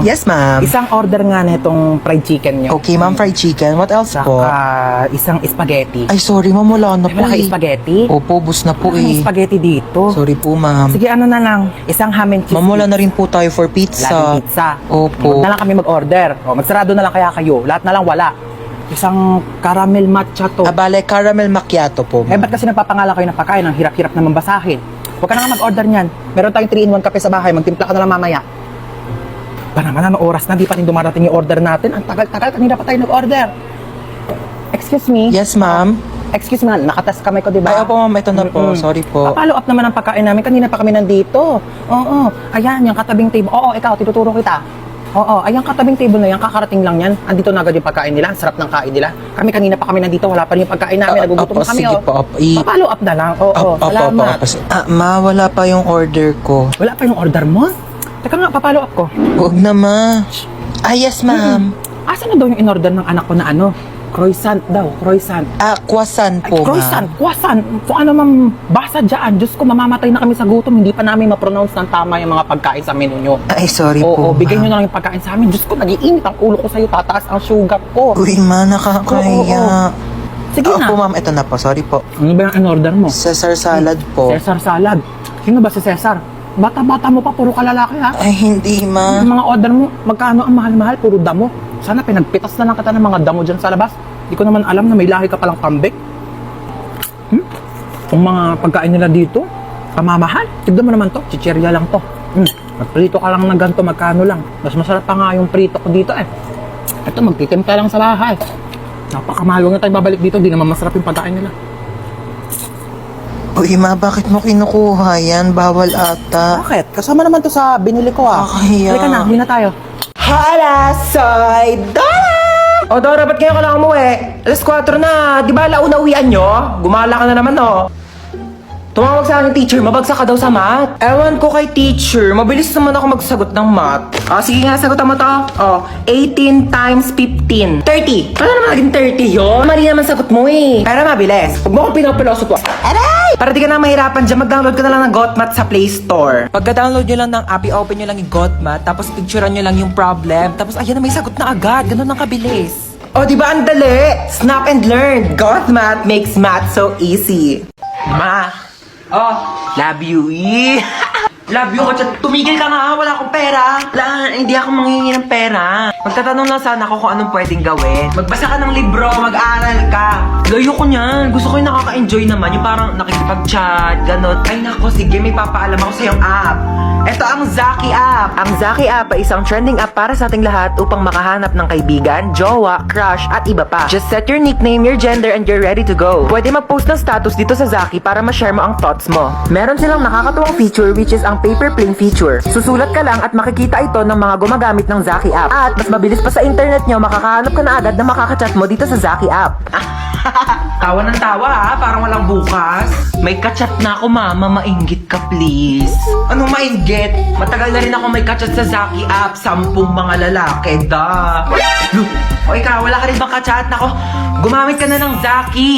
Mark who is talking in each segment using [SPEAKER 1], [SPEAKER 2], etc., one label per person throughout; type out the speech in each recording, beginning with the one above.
[SPEAKER 1] Yes, ma'am.
[SPEAKER 2] Isang order nga na itong fried chicken nyo.
[SPEAKER 1] Okay, ma'am, fried chicken. What else po?
[SPEAKER 2] Saka isang spaghetti.
[SPEAKER 1] Ay, sorry, ma'am. Wala na po
[SPEAKER 2] Wala kayo
[SPEAKER 1] eh.
[SPEAKER 2] spaghetti?
[SPEAKER 1] Opo, bus na po
[SPEAKER 2] Wala kang
[SPEAKER 1] eh.
[SPEAKER 2] spaghetti dito.
[SPEAKER 1] Sorry po, ma'am.
[SPEAKER 2] Sige, ano na lang. Isang ham and cheese.
[SPEAKER 1] Ma'am, wala na rin po tayo for pizza.
[SPEAKER 2] Laging pizza.
[SPEAKER 1] Opo.
[SPEAKER 2] Huwag na lang kami mag-order. O, magsarado na lang kaya kayo. Lahat na lang wala. Isang caramel matcha to.
[SPEAKER 1] Abale, caramel macchiato po,
[SPEAKER 2] Eh,
[SPEAKER 1] ma'am.
[SPEAKER 2] ba't kasi nagpapangala kayo ng pagkain? Ang hirap-hirap naman basahin. Huwag ka na nga mag-order niyan. Meron tayong 3-in-1 kape sa bahay. Magtimpla ka na lang mamaya. Ba naman, ano oras na? Di pa rin dumarating yung order natin. Ang tagal-tagal. Kanina pa tayo nag-order. Excuse me?
[SPEAKER 1] Yes, ma'am.
[SPEAKER 2] Excuse me, nakatas kamay ko, di ba?
[SPEAKER 1] Ay, opo, ma'am. Ito na po.
[SPEAKER 2] Mm-mm.
[SPEAKER 1] Sorry po.
[SPEAKER 2] Follow up naman ang pagkain namin. Kanina pa kami nandito. Oo. Ayan, yung katabing table. Oo, ikaw, tinuturo kita. Oo, ayan katabing table na yan. Kakarating lang yan. Andito na agad yung pagkain nila. Ang sarap ng kain nila. Kami kanina pa kami nandito. Wala pa rin yung pagkain namin. Nagugutom
[SPEAKER 1] Opo,
[SPEAKER 2] na kami.
[SPEAKER 1] sige
[SPEAKER 2] Oh.
[SPEAKER 1] po. Opo.
[SPEAKER 2] Follow up na lang. Oo,
[SPEAKER 1] Opo,
[SPEAKER 2] salamat.
[SPEAKER 1] Ma, wala pa yung order ko.
[SPEAKER 2] Wala pa yung order mo? Teka nga, papalo up ko.
[SPEAKER 1] Huwag na, ma. Ah, yes, ma'am.
[SPEAKER 2] Asa na daw yung in-order ng anak ko na ano? Croissant daw, croissant.
[SPEAKER 1] Ah, croissant
[SPEAKER 2] Ay,
[SPEAKER 1] po,
[SPEAKER 2] croissant,
[SPEAKER 1] ma'am.
[SPEAKER 2] croissant. Kung ano mang basa dyan, Diyos ko, mamamatay na kami sa gutom. Hindi pa namin ma-pronounce ng tama yung mga pagkain sa menu nyo.
[SPEAKER 1] Ay, sorry
[SPEAKER 2] Oo,
[SPEAKER 1] po,
[SPEAKER 2] bigyan nyo
[SPEAKER 1] ma'am.
[SPEAKER 2] na lang yung pagkain sa amin. Diyos ko, nag-iinit ang ulo ko sa'yo. Tataas ang sugar ko.
[SPEAKER 1] Uy, ma, nakakahiya.
[SPEAKER 2] Sige na.
[SPEAKER 1] Opo, ma'am. Ito na po. Sorry po.
[SPEAKER 2] Ano ba yung in-order mo?
[SPEAKER 1] Caesar salad po.
[SPEAKER 2] Cesar salad. Sino ba si Cesar? Bata-bata mo pa, puro kalalaki ha?
[SPEAKER 1] Ay, hindi, ma.
[SPEAKER 2] Yung mga order mo, magkano ang mahal-mahal, puro damo. Sana pinagpitas na lang kita ng mga damo dyan sa labas. Di ko naman alam na may lahi ka palang pambik. Kung mga pagkain nila dito, kamamahal. Tignan mo naman to, chichirya lang to. Magprito ka lang ng ganito, magkano lang. Mas masarap pa nga yung prito ko dito eh. Ito, magtitimpla lang sa bahay. Napakamahal, huwag na tayo babalik dito, di naman masarap yung pagkain nila.
[SPEAKER 1] Uy, ma, bakit mo kinukuha yan? Bawal ata.
[SPEAKER 2] Bakit? Kasama naman to sa binili ko ah.
[SPEAKER 1] Kakahiya.
[SPEAKER 2] Halika na, huli na tayo.
[SPEAKER 1] Hala, soy, Dora!
[SPEAKER 3] O Dora, ba't kayo ka lang umuwi? Alas 4 na, di ba launa uwian nyo? Gumala ka na naman, no? Tumawag sa akin, teacher, mabagsak ka daw sa math. Ewan ko kay teacher, mabilis naman ako magsagot ng math. Sige nga, sagutan mo to. 18 times 15. 30. Paano naman naging 30 yun? Mali naman sagot mo eh. Pero mabilis. Huwag mo akong pinapiloso po. Aray! Para di ka na mahirapan dyan, mag-download ka na lang ng GotMath sa Play Store. Pagka-download nyo lang ng app, i-open nyo lang yung GotMath, tapos picturean nyo lang yung problem, tapos ayan na may sagot na agad. Ganun ang kabilis. O, di ba ang dali? Snap and learn. GotMath makes math so easy. Ma. Love you. Love you ko. Tumigil ka nga, wala akong pera. Hindi ako manghingi ng pera. Magtatanong lang sana ako kung anong pwedeng gawin. Magbasa ka ng libro, mag-aaral ka. Layo ko niyan. Gusto ko yung nakaka-enjoy naman. Yung parang nakikipag-chat, ganun. Ay nako, sige, may papaalam ako sa yung app. Ito ang Zaki app. Ang Zaki app ay isang trending app para sa ating lahat upang makahanap ng kaibigan, jowa, crush, at iba pa. Just set your nickname, your gender, and you're ready to go. Pwede mag-post ng status dito sa Zaki para ma-share mo ang thoughts mo. Meron silang nakakatuwang feature which is ang paper plane feature. Susulat ka lang at makikita ito ng mga gumagamit ng Zaki app. At mas mabilis pa sa internet nyo, makakahanap ka na agad na makakachat mo dito sa Zaki app. Tawa ng tawa ha, parang walang bukas. May kachat na ako, mama, mainggit ka please. Anong mainggit? Matagal na rin ako may kachat sa Zaki app, 10 mga lalaki, da. O ikaw, wala ka rin bang kachat? Nako, gumamit ka na ng Zaki.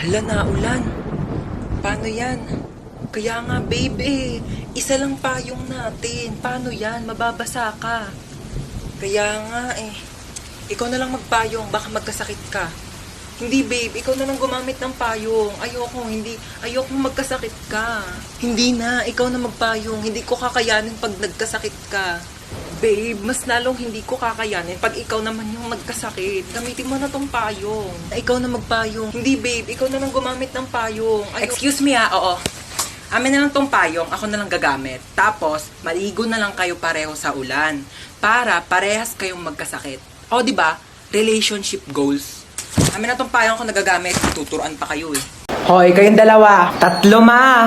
[SPEAKER 1] Hala na, ulan. Paano yan? Kaya nga, babe, isa lang payong natin. Paano yan? Mababasa ka. Kaya nga, ikaw na lang magpayong, baka magkasakit ka. Hindi, babe, ikaw na lang gumamit ng payong. Ayoko magkasakit ka. Hindi na, ikaw na magpayong. Hindi ko kakayanin pag nagkasakit ka. Babe, mas lalong hindi ko kakayanin pag ikaw naman yung magkasakit. Gamitin mo na tong payong. Ikaw na magpayong. Hindi, babe, ikaw na lang gumamit ng payong.
[SPEAKER 3] Excuse me oo. Amin na lang tong payong, ako na lang gagamit. Tapos, maligo na lang kayo pareho sa ulan. Para parehas kayong magkasakit. O, di ba? Relationship goals. Amin na tong payong ako nagagamit, tuturuan pa kayo eh. Hoy, kayong dalawa. 3, ma.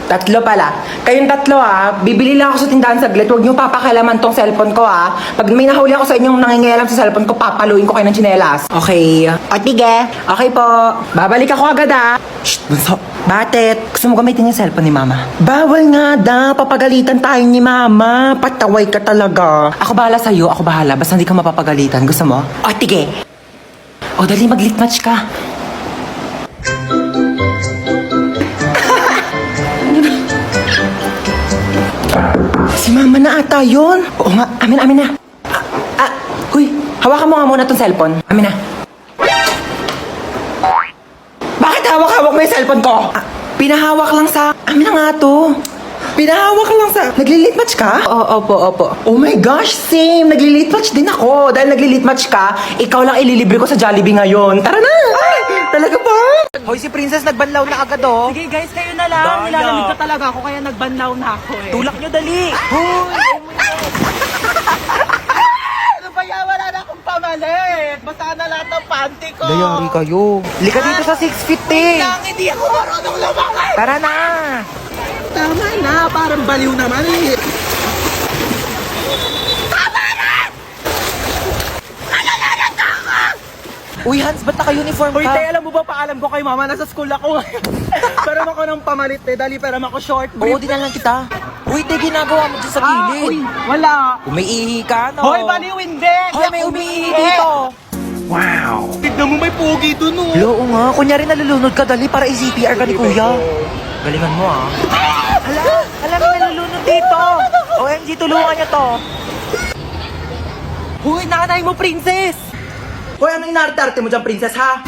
[SPEAKER 3] 3 pala. Kayong 3 bibili lang ako sa tindahan saglit. Huwag niyo papakailaman tong cellphone ko Pag may nahuli ako sa inyong nangingialam sa cellphone ko, papaluin ko kayo ng tsinelas. Okay. O, tige. Okay po. Babalik ako agad Shh, bunso. Bakit? Gusto mo gamitin yung cellphone ni mama? Bawal nga papagalitan tayo ni mama. Pataway ka talaga. Ako bahala sa'yo, ako bahala. Basta hindi ka mapapagalitan. Gusto mo? O, tige. O, dali mag-lit match ka. Si mama na ata yun. Oo nga, amin na. Huy, hawakan mo nga muna tong cellphone. Amin na. Bakit hawak-hawak mo yung cellphone ko? Pinahawak lang sa... Amin na nga to. Pinahawak lang sa... Nagli-late match ka? Opo. Oh my gosh, same. Nagli-late match din ako. Dahil nagli-late match ka, ikaw lang ililibre ko sa Jollibee ngayon. Tara na! Ay, talaga ba? Hoy, si Princess nagbanlaw na agad oh.
[SPEAKER 2] Sige guys, kayo na lang.
[SPEAKER 3] Daya.
[SPEAKER 2] Nilalamig ka talaga ako kaya nagbanlaw na ako eh.
[SPEAKER 3] Tulak nyo dali.
[SPEAKER 2] Hoy! Ano ba yan? Wala na akong pamalit. Basta na lahat ng panty ko.
[SPEAKER 3] Dayari kayo. Lika dito sa 6 feet eh.
[SPEAKER 2] Hindi ako marunong lumakad.
[SPEAKER 3] Tara na.
[SPEAKER 2] Tama na, parang baliw naman eh.
[SPEAKER 3] Uy, Hans, ba't naka-uniform
[SPEAKER 2] Uy,
[SPEAKER 3] ka?
[SPEAKER 2] te, alam mo ba, paalam ko kay mama, nasa school ako. Pero ako ng pamalit eh, dali pero ako short
[SPEAKER 3] Oo,
[SPEAKER 2] brief.
[SPEAKER 3] din lang kita. Uy, te, ginagawa mo dyan sa
[SPEAKER 2] Uy,
[SPEAKER 3] gilid.
[SPEAKER 2] wala.
[SPEAKER 3] Umiihi ka, no?
[SPEAKER 2] Hoy, baliw hindi.
[SPEAKER 3] Hoy, may umiihi dito. Wow.
[SPEAKER 2] Tignan mo, may pogi dun oh.
[SPEAKER 3] Oo nga, kunyari nalulunod ka, dali para i-CPR ka ni kuya. Galingan mo ah. Hala, may nalulunod dito. OMG, tulungan niyo to.
[SPEAKER 2] Hoy, nanay mo, princess.
[SPEAKER 3] Hoy, ano inarte-arte mo dyan, princess, ha?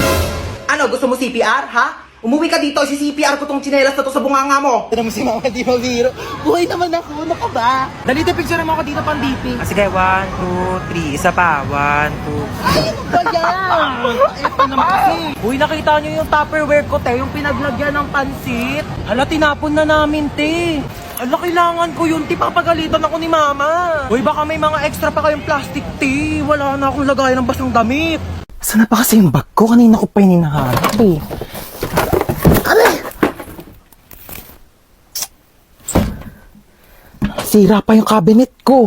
[SPEAKER 3] Ano, gusto mo CPR, ha? Umuwi ka dito, si-CPR ko tong tsinelas na to sa bunganga mo.
[SPEAKER 2] Tignan mo si mama, di mabiro. Buhay naman ako, ano ka ba? Dali, te, picture mo ako dito pang DP.
[SPEAKER 3] Sige, 1, 2, 3, isa pa, 1, 2.
[SPEAKER 2] Ay, ano ba yan? Ito naman kasi. Uy, nakita niyo yung Tupperware ko, te, yung pinaglagyan ng pansit. Hala, tinapon na namin, te. Hala, kailangan ko yun, te, papagalitan ako ni mama. Uy, baka may mga extra pa kayong plastic, te. Wala na akong lagayan ng basang damit.
[SPEAKER 3] Saan na pa kasi yung bag ko? Kanina ko pa hinahanap eh. Sira pa yung cabinet ko.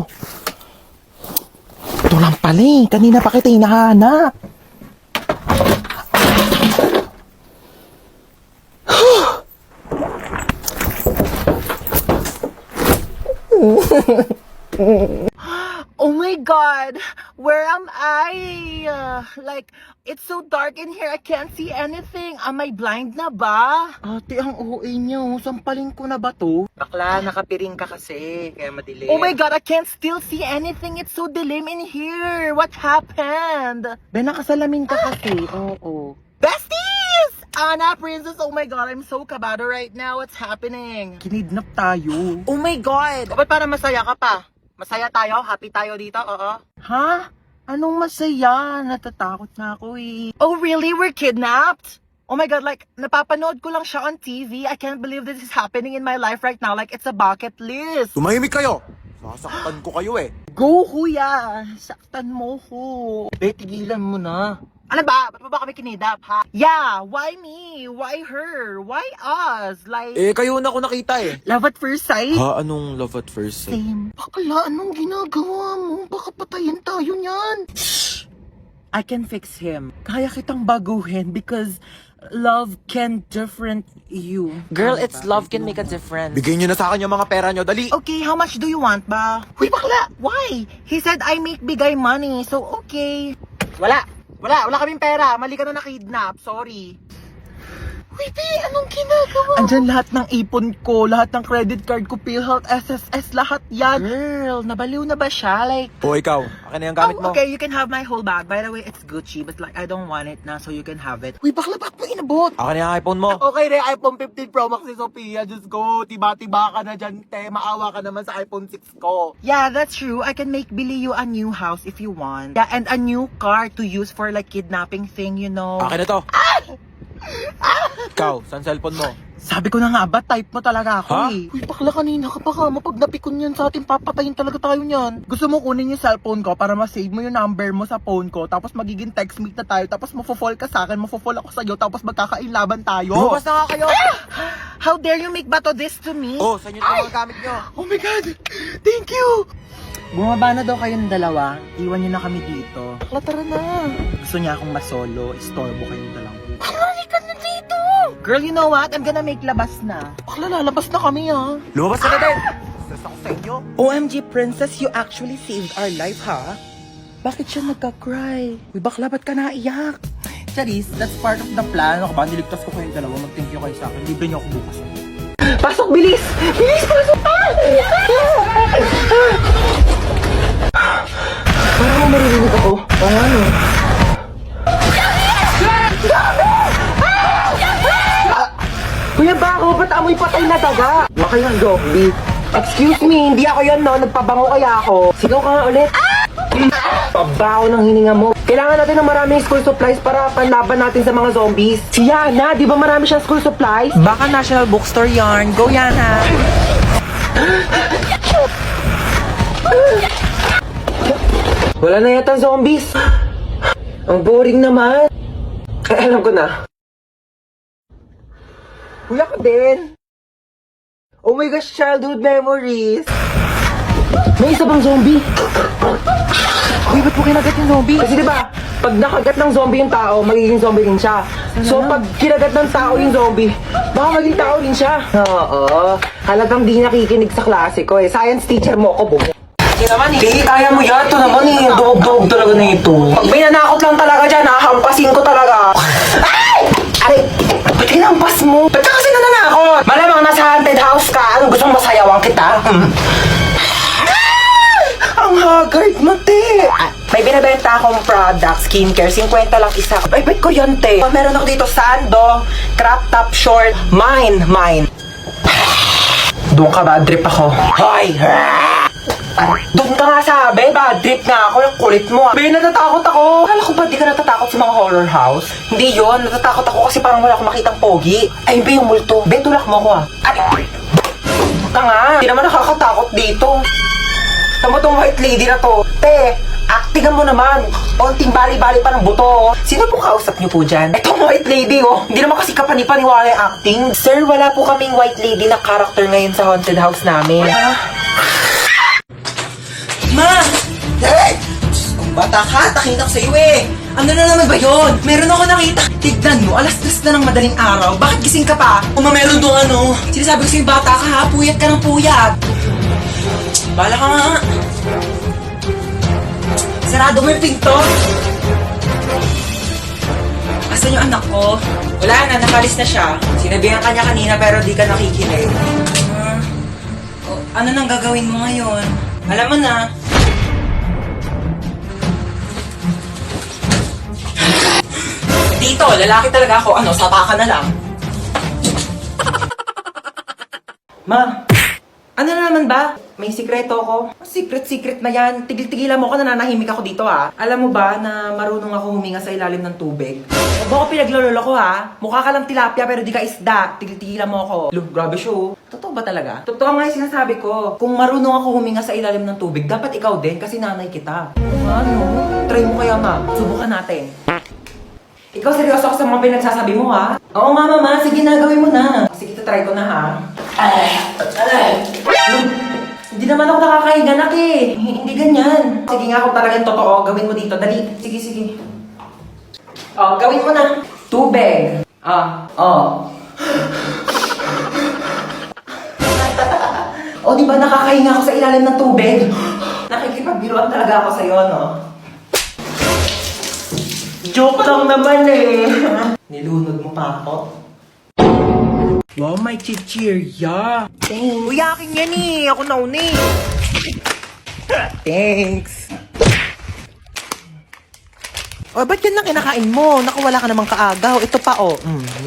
[SPEAKER 3] Ito lang pala eh. Kanina pa kita hinahanap.
[SPEAKER 2] Oh my God! Where am I? Like, it's so dark in here. I can't see anything. Am I blind na ba?
[SPEAKER 3] Ate, ang OA niyo. Sampalin ko na ba to? Bakla, nakapiring ka kasi. Kaya madilim.
[SPEAKER 2] Oh my God! I can't still see anything. It's so dilim in here. What happened?
[SPEAKER 3] Ben, nakasalamin ka kasi. Oo.
[SPEAKER 2] Besties! Anna, Princess, oh my God, I'm so kabado right now. What's happening?
[SPEAKER 3] Kinidnap tayo.
[SPEAKER 2] Oh my God! Ba't para masaya ka pa? Masaya tayo? Happy tayo dito? Oo.
[SPEAKER 3] Ha? Anong masaya? Natatakot na ako eh.
[SPEAKER 2] Oh really? We're kidnapped? Oh my God, like, napapanood ko lang siya on TV. I can't believe this is happening in my life right now. Like, it's a bucket list.
[SPEAKER 4] Tumahimik kayo! Sasaktan ko kayo eh.
[SPEAKER 2] Go, kuya! Saktan mo ko.
[SPEAKER 3] Be, tigilan mo na.
[SPEAKER 2] Ano ba? Ba't mo ba kami kinidap, ha? Yeah, why me? Why her? Why us? Like,
[SPEAKER 4] Eh, kayo na ako nakita eh.
[SPEAKER 2] love at first sight?
[SPEAKER 4] Ha? Anong love at first sight?
[SPEAKER 2] Same.
[SPEAKER 3] Bakla, anong ginagawa mo? Baka patayin tayo niyan.
[SPEAKER 2] I can fix him. Kaya kitang baguhin because love can different you.
[SPEAKER 3] Girl, it's love can make a difference.
[SPEAKER 4] Bigay nyo na sa akin yung mga pera nyo, dali!
[SPEAKER 2] Okay, how much do you want ba?
[SPEAKER 3] Uy, bakla!
[SPEAKER 2] Why? He said I make bigay money, so okay. Wala kaming pera. Mali ka na nakidnap. Sorry.
[SPEAKER 3] Uy, be, anong ginagawa?
[SPEAKER 2] Andyan lahat ng ipon ko, lahat ng credit card ko, PhilHealth, SSS, lahat yan.
[SPEAKER 3] Girl, nabaliw na ba siya? Like,
[SPEAKER 4] O ikaw, akin na yung gamit mo.
[SPEAKER 2] Okay, you can have my whole bag. By the way, it's Gucci, but like, I don't want it na, so you can have it.
[SPEAKER 3] uy, bakla, bakit mo inabot?
[SPEAKER 4] Akin na yung iPhone mo.
[SPEAKER 2] Okay, re, iPhone 15 Pro Max ni Sophia. Just go. Tiba-tiba ka na dyan, te. Maawa ka naman sa iPhone 6 ko. Yeah, that's true. I can make Billy you a new house if you want. Yeah, and a new car to use for like kidnapping thing, you know.
[SPEAKER 4] Akin na to. Ikaw, saan cellphone mo?
[SPEAKER 2] Sabi ko na nga ba, type mo talaga ako
[SPEAKER 4] Ha?
[SPEAKER 2] eh.
[SPEAKER 3] Uy, bakla, kanina ka pa ka. Mapag napikon yan sa atin, papatayin talaga tayo niyan.
[SPEAKER 2] Gusto mo kunin yung cellphone ko para ma-save mo yung number mo sa phone ko, tapos magiging text meet na tayo, tapos mafo-fall ka sa akin, mafo-fall ako sa'yo, tapos magkakainlaban tayo.
[SPEAKER 4] Lumabas na nga kayo!
[SPEAKER 2] How dare you make bato this to me?
[SPEAKER 4] Oh, saan yun yung mga gamit nyo?
[SPEAKER 2] Oh my God! Thank you! Bumaba na daw kayong dalawa, iwan niyo na kami dito.
[SPEAKER 3] Bakla, tara na.
[SPEAKER 2] Gusto niya akong masolo, istorbo kayong dalawa.
[SPEAKER 3] Bakla, ka na dito.
[SPEAKER 2] Girl, you know what? I'm gonna make labas na.
[SPEAKER 3] Bakla, lalabas na kami ah.
[SPEAKER 4] Lumabas ka na din! Stress ako sa inyo.
[SPEAKER 3] OMG, Princess, you actually saved our life, ha? Bakit siya nagka-cry? Uy, bakla, ba't ka naiyak?
[SPEAKER 2] Charis, that's part of the plan. Ako ba, niligtas ko kayong dalawa. Mag-thank you kayo sa akin. Libre niyo ako bukas.
[SPEAKER 3] Pasok, bilis! Bilis, pasok! Parang maririnig ako. Oo nga, no? Kuya Bako, ba't amoy patay na daga? Baka yung zombie. Excuse me, hindi ako yun, no? Nagpabango kaya ako. Sigaw ka nga ulit. Pabaho ng hininga mo. Kailangan natin ng maraming school supplies para panlaban natin sa mga zombies. Si Yana, di ba marami siyang school supplies?
[SPEAKER 2] Baka National Bookstore yarn. Go, Yana!
[SPEAKER 3] Wala na yata zombies. Ang boring naman. Ay, alam ko na. Kuya ko din. Oh my gosh, childhood memories. May isa bang zombie?
[SPEAKER 2] Uy, ba't mo kinagat yung zombie?
[SPEAKER 3] Kasi diba, pag nakagat ng zombie yung tao, magiging zombie rin siya. So pag kinagat ng tao yung zombie, baka maging tao rin siya. Oo, halagang di nakikinig sa klase ko eh. Science teacher mo ako, bumo. Hindi, kaya mo yan. Ito naman eh, dog talaga na ito. Pag may nanakot lang talaga dyan, hahampasin ko talaga. Ay! Aray, ba't kinampas mo? Ba't ka kasi nananakot? Malamang nasa haunted house ka. Ano, gusto mong masayawan kita? Ang haggard mo, te. May binibenta akong product, skincare, 50 lang isa. Ay, bet ko yan, te. Meron ako dito, sando, crop top short, mine. Doon ka, bad trip ako. Hoy! Doon ka nga sabi, bad trip nga ako, yung kulit mo. Be, natatakot ako. Akala ko ba di ka natatakot sa mga horror house? Hindi yon, natatakot ako kasi parang wala akong makitang pogi. Ay, be, yung multo. Be, tulak mo ako ah. Ay, ka nga. Hindi naman nakakatakot dito. Tama tong white lady na to. Te, actingan mo naman. Onting bali-bali pa ng buto. Sino po kausap niyo po dyan? Etong white lady, oh. Hindi naman kasi kapani-paniwala yung acting. Sir, wala po kaming white lady na character ngayon sa haunted house namin.
[SPEAKER 1] Ma! Hey! Kung bata ka, takinak sa'yo eh. Ano na naman ba yun? Meron ako nakita. Tignan mo, alas 3 na ng madaling araw. Bakit gising ka pa? Kung meron doon ano, sinasabi ko sa'yo bata ka ha, puyat ka ng puyat. Bala ka nga. Sarado mo yung pinto. Asan yung anak ko? Wala na, nakalis na siya. Sinabihan ka niya kanina pero di ka nakikinig. Ano nang gagawin mo ngayon? Alam mo na. Dito, lalaki talaga ako. Ano, sapa ka na lang. Ma, ano na naman ba? May sikreto ako. Secret na yan. Tigil-tigilan mo ako, nananahimik ako dito ha. Alam mo ba na marunong ako huminga sa ilalim ng tubig? Baka pinaglololo ko ha. Mukha ka lang tilapia pero di ka isda. Tigil-tigilan mo ako. Look, grabe show. Totoo ba talaga? Totoo nga yung sinasabi ko. Kung marunong ako huminga sa ilalim ng tubig, dapat ikaw din kasi nanay kita. Ano? Try mo kaya ma. Subukan natin. Ikaw seryoso ako sa mga pinagsasabi mo ha? Oo nga mama, sige na, gawin mo na. Sige, try ko na ha. Hindi naman ako nakakahiga nak eh. Hindi ganyan. Sige nga kung talagang totoo, gawin mo dito. Dali. Sige. Oh, gawin mo na. Tubig. Oh, di ba nakakahinga ako sa ilalim ng tubig? Nakikipagbiruan talaga ako sa'yo, no? Joke lang naman eh. Nilunod mo pa ako. Wow, may chichirya. Thanks. Uy, akin yan eh. Ako nauna eh. Thanks.
[SPEAKER 2] O, ba't yan lang kinakain mo? Naku, wala ka namang kaagaw. Ito pa, oh.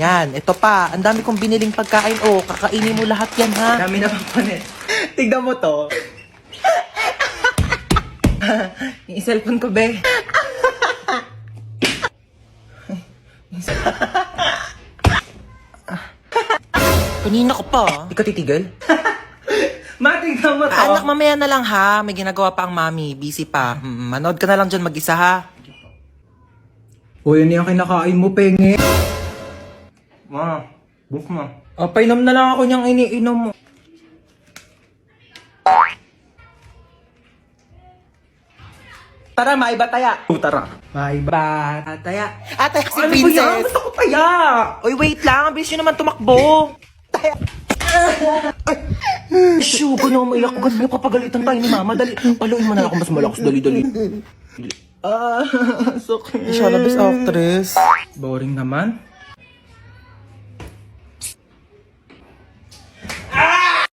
[SPEAKER 2] Yan, ito pa. Ang dami kong biniling pagkain, oh. Kakainin mo lahat yan, ha?
[SPEAKER 1] Dami na pang panet. Tignan mo to. Yung cellphone ko, be.
[SPEAKER 2] Kanina ka pa, ah.
[SPEAKER 1] Di ka titigil? Matignan mo to.
[SPEAKER 2] Anak, mamaya na lang, ha? May ginagawa pa ang mami. Busy pa. Manood ka na lang dyan mag-isa, ha?
[SPEAKER 1] O, yan yung kinakain mo, penge. Ma, book mo. Painom na lang ako niyang iniinom mo. Tara, maiba taya. Tara. Maiba taya.
[SPEAKER 2] Atay, si
[SPEAKER 1] Ano ba yan?
[SPEAKER 2] Princess.
[SPEAKER 1] Gusto ko taya.
[SPEAKER 2] Uy, wait lang. Ang bilis nyo naman tumakbo.
[SPEAKER 3] Shoo, gano'n maiyak ko. Gano'n papagalitan tayo ni mama. Dali, paluin mo na ako mas malakas. Dali.
[SPEAKER 1] So cute.
[SPEAKER 2] Siya na best actress.
[SPEAKER 1] Boring naman.